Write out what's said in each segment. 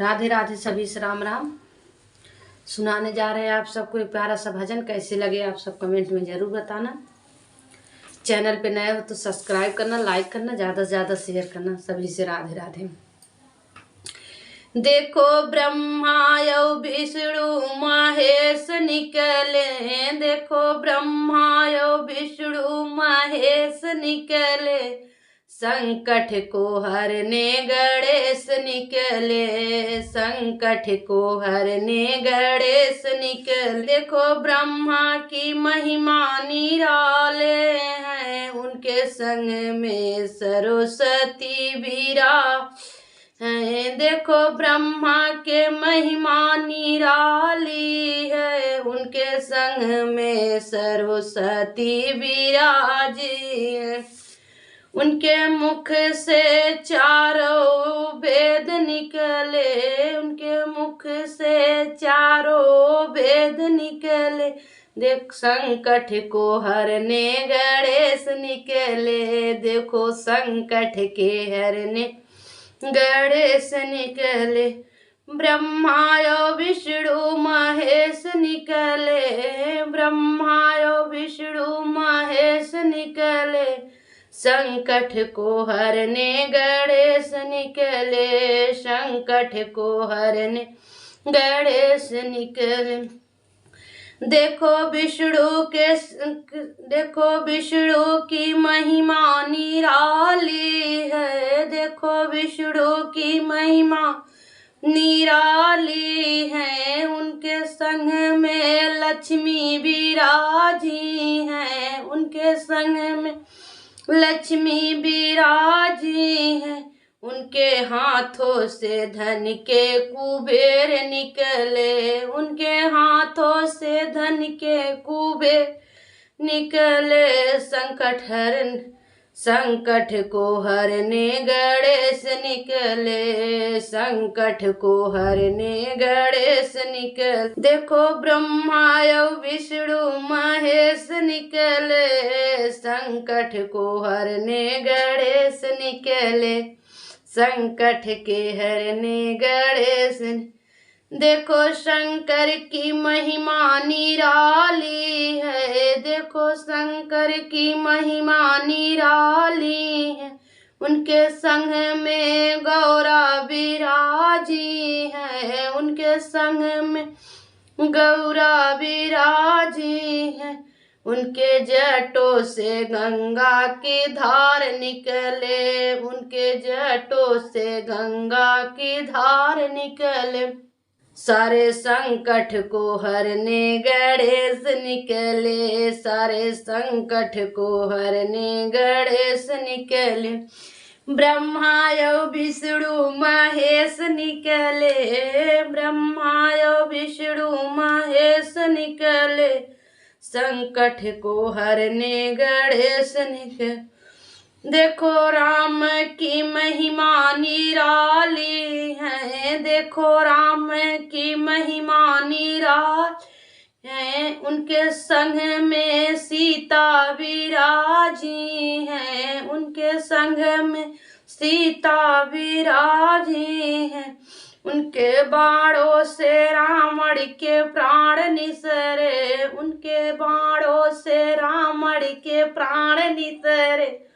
राधे राधे, सभी से राम राम। सुनाने जा रहे हैं आप सबको एक प्यारा सा भजन। कैसे लगे आप सब कमेंट में ज़रूर बताना। चैनल पे नए हो तो सब्सक्राइब करना, लाइक करना, ज़्यादा से ज़्यादा शेयर करना। सभी से राधे राधे। देखो ब्रह्मा यो विष्णु महेश निकले, देखो ब्रह्मा यो विष्णु महेश निकले, संकट को हरने गणेश निकले, संकट को हरने गणेश निकले। देखो ब्रह्मा की महिमा निराले हैं, उनके संग में सरस्वती बीरा है। देखो ब्रह्मा के महिमा निराली है, उनके संग में सरस्वती विराजी है। उनके मुख से चारों वेद निकले, उनके मुख से चारों वेद निकले। देख संकट को हरने गणेश निकले, देखो संकट के हरने गणेश निकले। ब्रह्मा यो विष्णु महेश निकले, ब्रह्मा यो विष्णु महेश निकले, संकट को हरने गणेश निकले, संकट को हरने गणेश निकले। देखो विष्णु की महिमा निराली है, देखो विष्णु की महिमा निराली है। उनके संग में लक्ष्मी विराजी है, उनके संग में लक्ष्मी विराजी है। उनके हाथों से धन के कुबेर निकले, उनके हाथों से धन के कुबेर निकले। संकट को हरने गणेश निकले, संकट को हरने गणेश निकले। देखो ब्रह्मा यो विष्णु महेश निकले, संकट को हरने गणेश निकले, संकट के हरने गणेश। देखो शंकर की महिमा निराली है, देखो शंकर की महिमा निराली है। उनके संग में गौरा विराजी है, उनके संग में गौरा विराजी है। उनके जटों से गंगा की धार निकले, उनके जटों से गंगा की धार निकले। सारे संकट को हरने गणेश निकले, सारे संकट को हरने गणेश निकले। ब्रह्मा यो विष्णु महेश निकले, ब्रह्मा यो विष्णु महेश निकले, संकट को हरने गणेश निकले। देखो राम की महिमा निराली है, देखो राम की महिमा निराली है। उनके संग में सीता विराजी है, उनके संग में सीता विराजी है। उनके बाणों से रावण के प्राण निसरे, उनके बाणों से रावण के प्राण निसरे।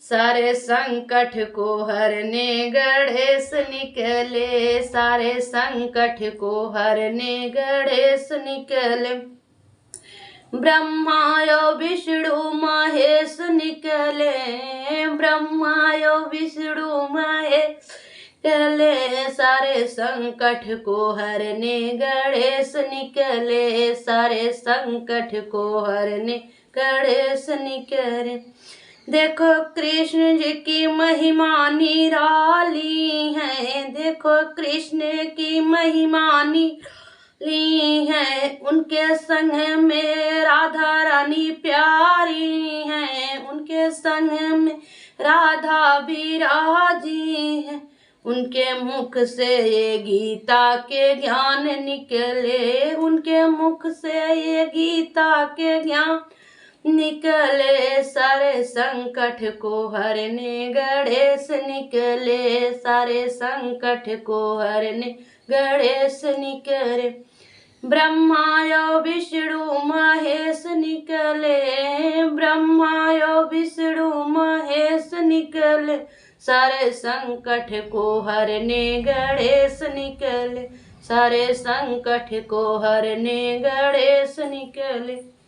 सारे संकट को हरने गणेश निकले, सारे संकट को हरने गणेश निकले। ब्रह्मा यो विष्णु महेश निकले, ब्रह्मा यो विष्णु महेश निकले, सारे संकट को हरने गणेश निकले, सारे संकट को हरने गणेश निकले। देखो कृष्ण जी की महिमा निराली है, देखो कृष्ण की महिमा निराली है। उनके संग में राधा रानी प्यारी है, उनके संग में राधा विराजी है। उनके मुख से ये गीता के ज्ञान निकले, उनके मुख से ये गीता के ज्ञान निकले सारे संकट को हरने, गणेश निकले सारे संकट को हरने, गणेश निकले। ब्रह्मायो विष्णु महेश निकले, ब्रह्मायो विष्णु महेश निकले, सारे संकट को हरने, गणेश निकले, सारे संकट को हरने, गणेश निकले।